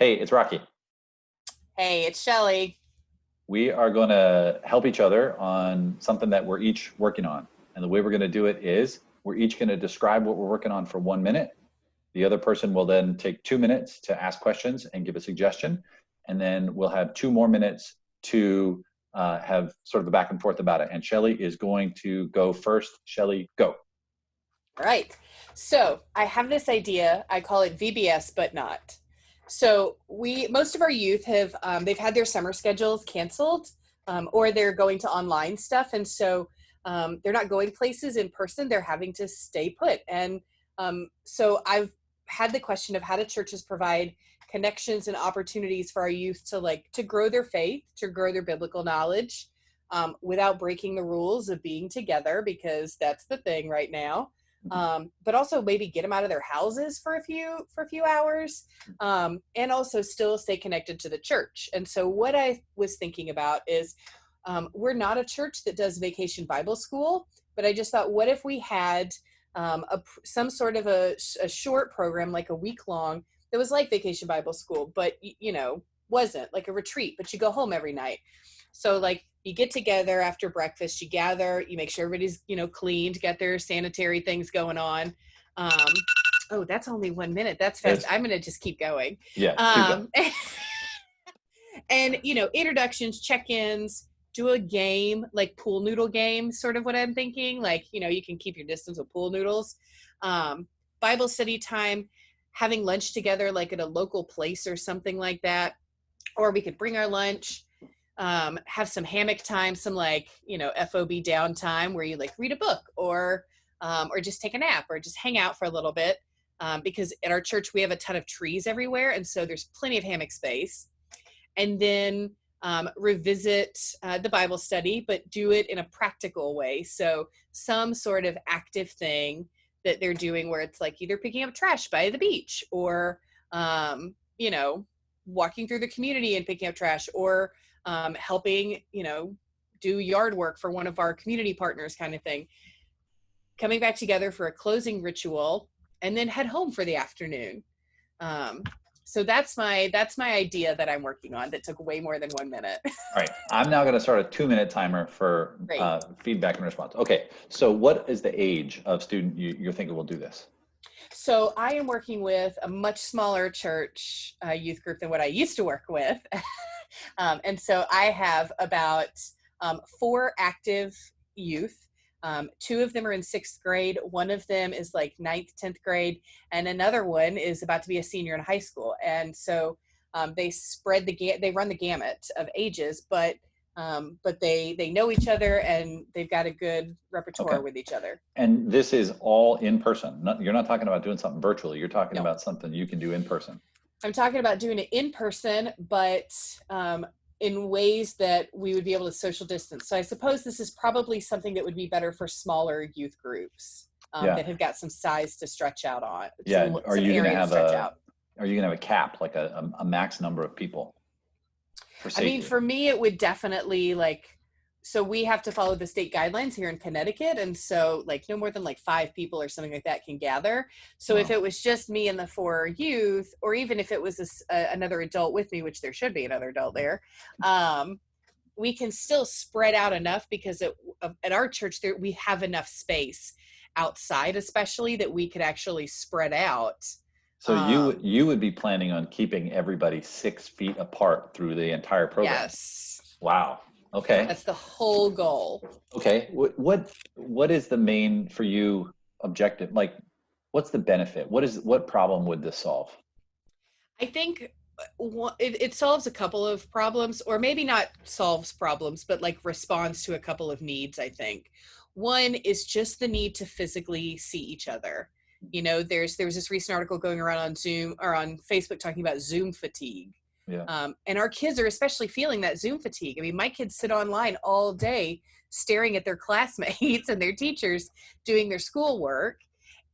Hey, it's Rocky. Hey, it's Shelley. We are going to help each other on something that we're each working on. And the way we're going to do it is we're each going to describe what we're working on for 1 minute. The other person will then take 2 minutes to ask questions and give a suggestion. And then we'll have 2 more minutes to have sort of a back and forth about it. And Shelley is going to go first. Shelley, go. All right. So I have this idea. I call it VBS, but not. So most of our youth have, they've had their summer schedules canceled, or they're going to online stuff. And so they're not going places in person. They're having to stay put. And so I've had the question of how do churches provide connections and opportunities for our youth to grow their faith, to grow their biblical knowledge, without breaking the rules of being together, because that's the thing right now. But also maybe get them out of their houses for a few hours, and also still stay connected to the church. And so what I was thinking about is, we're not a church that does Vacation Bible School, but I just thought, what if we had some sort of a short program, like a week long, that was like Vacation Bible School, but wasn't like a retreat, but you go home every night. So like you get together after breakfast, you gather, you make sure everybody's, clean, to get their sanitary things going on. Oh, that's only 1 minute. That's fast. I'm going to just keep going. Yeah, keep going. And, introductions, check-ins, do a game, like pool noodle game, sort of what I'm thinking. Like, you can keep your distance with pool noodles. Bible study time, having lunch together, like at a local place or something like that. Or we could bring our lunch. Have some hammock time, some FOB downtime where you read a book or just take a nap or just hang out for a little bit. Because at our church, we have a ton of trees everywhere. And so there's plenty of hammock space. And then revisit the Bible study, but do it in a practical way. So some sort of active thing that they're doing where it's like either picking up trash by the beach or, walking through the community and picking up trash, or helping, do yard work for one of our community partners, kind of thing. Coming back together for a closing ritual and then head home for the afternoon. So that's my idea that I'm working on that took way more than 1 minute. All right, I'm now going to start a 2-minute timer for feedback and response. Okay, so what is the age of student you're thinking will do this? So I am working with a much smaller church youth group than what I used to work with. And so I have about 4 active youth. 2 of them are in 6th grade. One of them is like 9th, 10th grade. And another one is about to be a senior in high school. And so they run the gamut of ages, but they know each other and they've got a good repertoire with each other. And this is all in person. You're not talking about doing something virtually. You're talking about something you can do in person. I'm talking about doing it in person, but in ways that we would be able to social distance. So I suppose this is probably something that would be better for smaller youth groups that have got some size to stretch out on. Yeah. Are you going to have a cap, like a max number of people? I mean, for me, it would definitely so we have to follow the state guidelines here in Connecticut. And so no more than 5 people or something like that can gather. So if it was just me and the 4 youth, or even if it was another adult with me, which there should be another adult there, we can still spread out enough because at our church there, we have enough space outside, especially, that we could actually spread out. So you would be planning on keeping everybody 6 feet apart through the entire program? Yes. Wow. Okay. That's the whole goal. Okay. What is the main, for you, objective? What's the benefit? What problem would this solve? I think it solves a couple of problems, or maybe not solves problems, but responds to a couple of needs, I think. One is just the need to physically see each other. There was this recent article going around on Zoom or on Facebook talking about Zoom fatigue. Yeah. And our kids are especially feeling that Zoom fatigue. I mean, my kids sit online all day staring at their classmates and their teachers doing their schoolwork.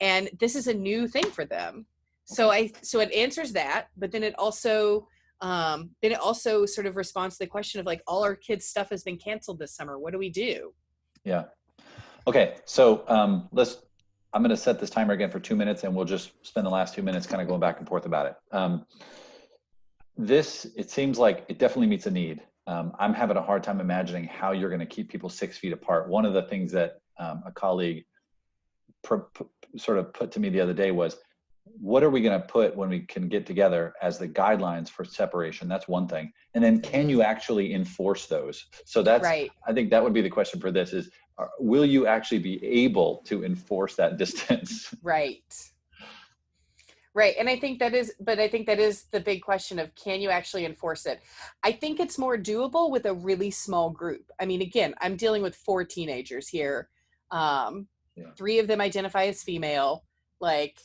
And this is a new thing for them. So it answers that, but then it also sort of responds to the question of all our kids' stuff has been canceled this summer. What do we do? Yeah. Okay. So I'm going to set this timer again for 2 minutes, and we'll just spend the last 2 minutes kind of going back and forth about it. It seems like it definitely meets a need. I'm having a hard time imagining how you're going to keep people 6 feet apart. One of the things that a colleague sort of put to me the other day was, what are we going to put when we can get together as the guidelines for separation? That's one thing. And then can you actually enforce those? So that's, Right. I think that would be the question for this is, will you actually be able to enforce that distance? Right. Right. And I think that is the big question of, can you actually enforce it? I think it's more doable with a really small group. I mean, again, I'm dealing with 4 teenagers here. Yeah. 3 of them identify as female. Like,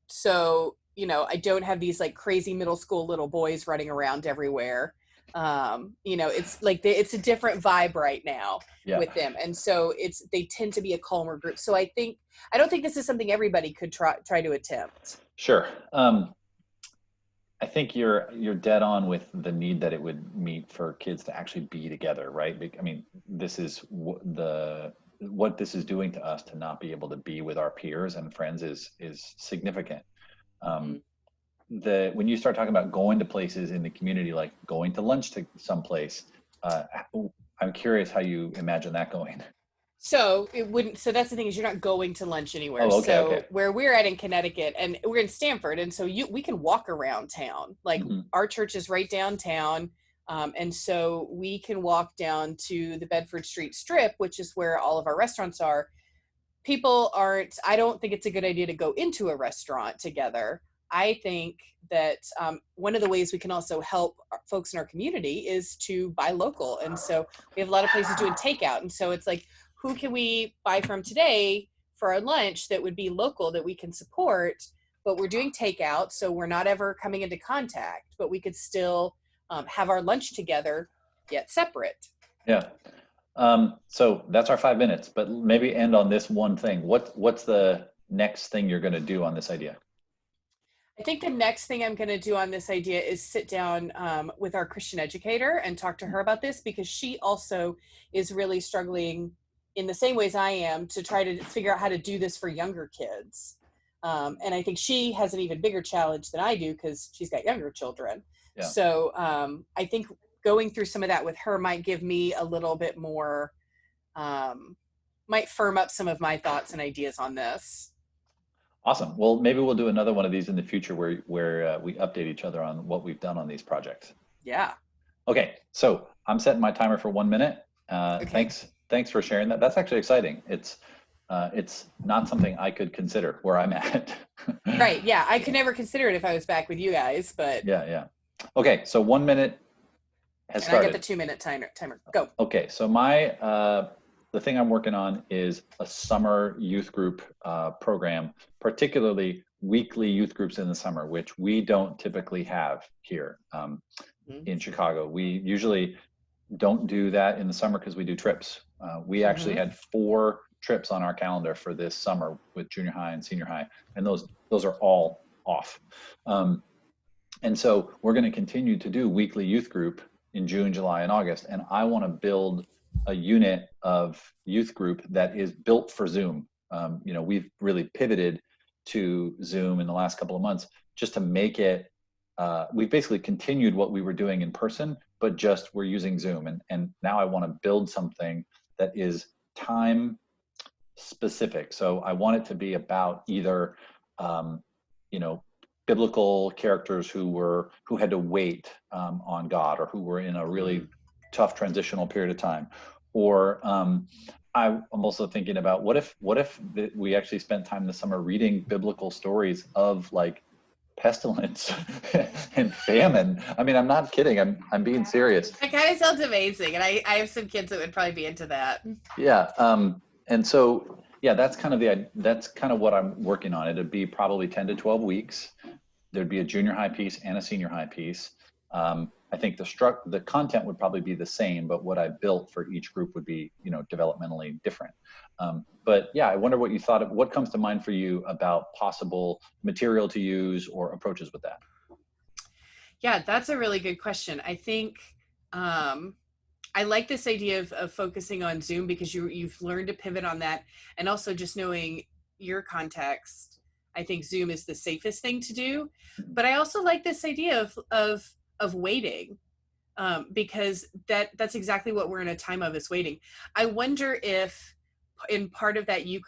so, I don't have these like crazy middle school little boys running around everywhere. It's like it's a different vibe right now Yeah. with them. And so they tend to be a calmer group. So I don't think this is something everybody could try to attempt. Sure. I think you're dead on with the need that it would meet for kids to actually be together, right? I mean, this is what this is doing to us to not be able to be with our peers and friends is significant. When you start talking about going to places in the community, like going to lunch to someplace, I'm curious how you imagine that going. So it wouldn't. So that's the thing, is you're not going to lunch anywhere. Oh, okay, so okay. where we're at in Connecticut, and we're in Stamford, and so we can walk around town. Like our church is right downtown, and so we can walk down to the Bedford Street Strip, which is where all of our restaurants are. People aren't. I don't think it's a good idea to go into a restaurant together. I think that one of the ways we can also help folks in our community is to buy local, and so we have a lot of places doing takeout, and so it's like, who can we buy from today for our lunch that would be local that we can support, but we're doing takeout, so we're not ever coming into contact, but we could still have our lunch together, yet separate. Yeah. So that's our 5 minutes, but maybe end on this one thing. What's the next thing you're going to do on this idea? I think the next thing I'm going to do on this idea is sit down with our Christian educator and talk to her about this, because she also is really struggling in the same ways I am to try to figure out how to do this for younger kids. And I think she has an even bigger challenge than I do because she's got younger children. Yeah. So I think going through some of that with her might give me a little bit more, might firm up some of my thoughts and ideas on this. Awesome. Well, maybe we'll do another one of these in the future where we update each other on what we've done on these projects. Yeah. Okay. So I'm setting my timer for 1 minute. Okay. Thanks for sharing that. That's actually exciting. It's not something I could consider where I'm at. Right. Yeah. I could never consider it if I was back with you guys, but. Yeah. Okay. So 1 minute has started. I get the 2 minute timer. Go. Okay. So the thing I'm working on is a summer youth group program, particularly weekly youth groups in the summer, which we don't typically have here in Chicago. We usually don't do that in the summer because we do trips. We actually had 4 trips on our calendar for this summer with junior high and senior high, and those are all off. And so we're going to continue to do weekly youth group in June, July, and August, and I want to build a unit of youth group that is built for Zoom. We've really pivoted to Zoom in the last couple of months just to make it, we've basically continued what we were doing in person, but just we're using Zoom. And now I want to build something that is time specific. So I want it to be about either, biblical characters who had to wait on God, or who were in a really tough transitional period of time. Or I'm also thinking about what if we actually spent time this summer reading biblical stories of like pestilence and famine. I mean, I'm not kidding. I'm being serious. That kind of sounds amazing, and I have some kids that would probably be into that. Yeah. And so that's kind of what I'm working on. It'd be probably 10 to 12 weeks. There'd be a junior high piece and a senior high piece. I think the content would probably be the same, but what I built for each group would be, developmentally different. But yeah, I wonder what you thought of, what comes to mind for you about possible material to use or approaches with that? Yeah, that's a really good question. I think I like this idea of focusing on Zoom, because you've learned to pivot on that, and also just knowing your context. I think Zoom is the safest thing to do, but I also like this idea of of waiting, because that's exactly what we're in a time of, is waiting. I wonder if in part of that you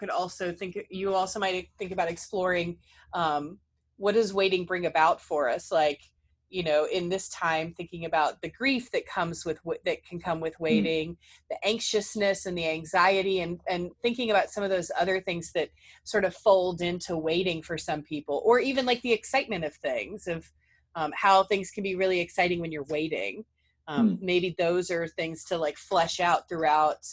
also might think about exploring, what does waiting bring about for us, like, in this time, thinking about the grief that can come with Mm. waiting, the anxiousness and the anxiety, and thinking about some of those other things that sort of fold into waiting for some people, or even like the excitement of things, of how things can be really exciting when you're waiting. Mm. Maybe those are things to like flesh out throughout,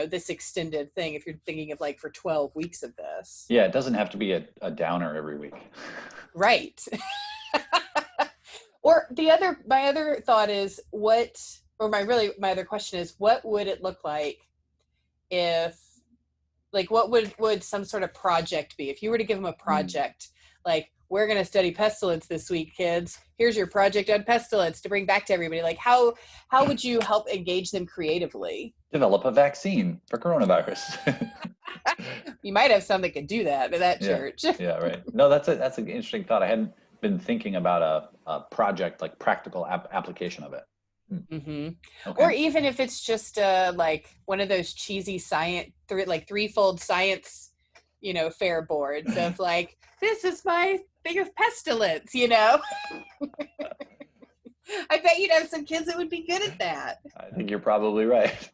this extended thing, if you're thinking of like for 12 weeks of this. Yeah, it doesn't have to be a downer every week. Right. Or my other thought is, my other question is, what would it look like if, like, what would some sort of project be? If you were to give them a Mm. project, like, we're going to study pestilence this week, kids. Here's your project on pestilence to bring back to everybody. Like, how would you help engage them creatively? Develop a vaccine for coronavirus. You might have some that could do that at that Yeah, church. yeah, right. No, that's an interesting thought. I hadn't been thinking about a project, like practical application of it. Hmm. Mm-hmm. Okay. Or even if it's just like one of those cheesy threefold science, fair boards of like, this is my thing of pestilence. I bet you'd have some kids that would be good at that. I think you're probably right.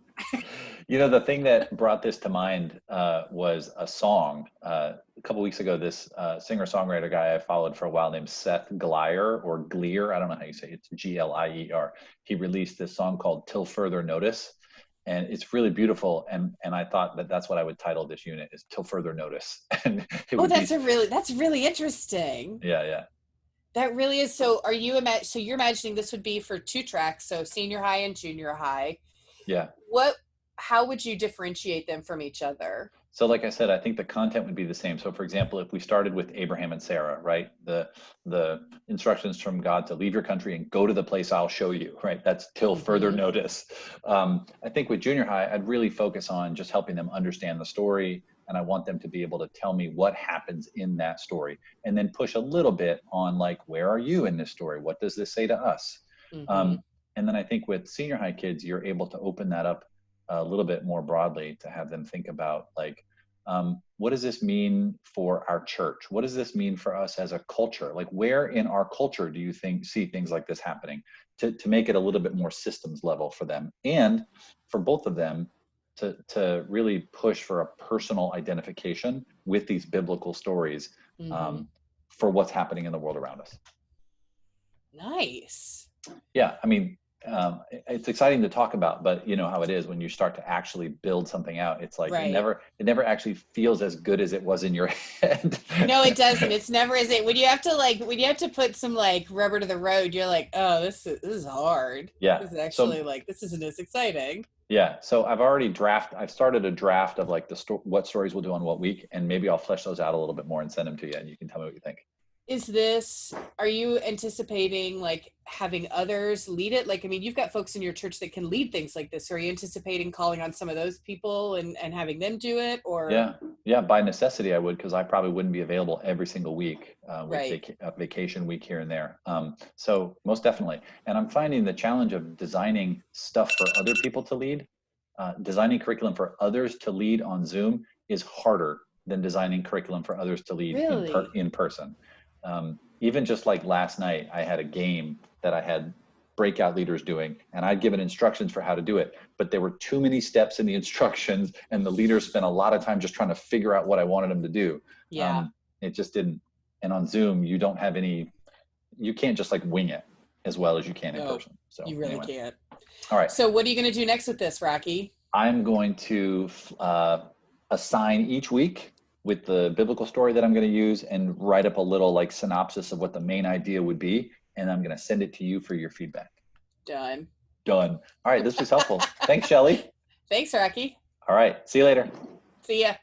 The thing that brought this to mind was a song. A couple weeks ago, this singer-songwriter guy I followed for a while named Seth Glier, or Glier, I don't know how you say it. It's Glier. He released this song called Till Further Notice, and it's really beautiful. And I thought that that's what I would title this unit, is Till Further Notice. And it would That's really interesting. Yeah. That really is. So you're imagining this would be for 2 tracks, so senior high and junior high. Yeah. How would you differentiate them from each other? So like I said, I think the content would be the same. So for example, if we started with Abraham and Sarah, right? The instructions from God to leave your country and go to the place I'll show you, right? That's till further notice. I think with junior high, I'd really focus on just helping them understand the story. And I want them to be able to tell me what happens in that story, and then push a little bit on like, where are you in this story? What does this say to us? Mm-hmm. And then I think with senior high kids, you're able to open that up a little bit more broadly, to have them think about like, what does this mean for our church? What does this mean for us as a culture? Like, where in our culture do you see things like this happening? To make it a little bit more systems level for them, and for both of them to really push for a personal identification with these biblical stories, for what's happening in the world around us. Nice. Yeah, I mean, it's exciting to talk about, but you know how it is when you start to actually build something out. It's like right. it never actually feels as good as it was in your head. No, it doesn't. It's never is it. When you have to put some like rubber to the road, you're like, oh, this is hard. Yeah. This is actually this isn't as exciting. Yeah. So I've started a draft of like what stories we'll do on what week, and maybe I'll flesh those out a little bit more and send them to you, and you can tell me what you think. Are you anticipating like having others lead it? Like, I mean, you've got folks in your church that can lead things like this. Are you anticipating calling on some of those people and having them do it? Or yeah, by necessity I would, because I probably wouldn't be available every single week with right. Vacation week here and there. So most definitely. And I'm finding the challenge of designing stuff for other people to lead, designing curriculum for others to lead on Zoom is harder than designing curriculum for others to lead in person. Even just like last night, I had a game that I had breakout leaders doing, and I'd given instructions for how to do it, but there were too many steps in the instructions, and the leaders spent a lot of time just trying to figure out what I wanted them to do. Yeah. It just didn't. And on Zoom, you can't just like wing it as well as you can in person. So you really can't. All right. So what are you going to do next with this, Rocky? I'm going to assign each week with the biblical story that I'm going to use, and write up a little like synopsis of what the main idea would be. And I'm going to send it to you for your feedback. Done. All right. This was helpful. Thanks, Shelley. Thanks, Rocky. All right. See you later. See ya.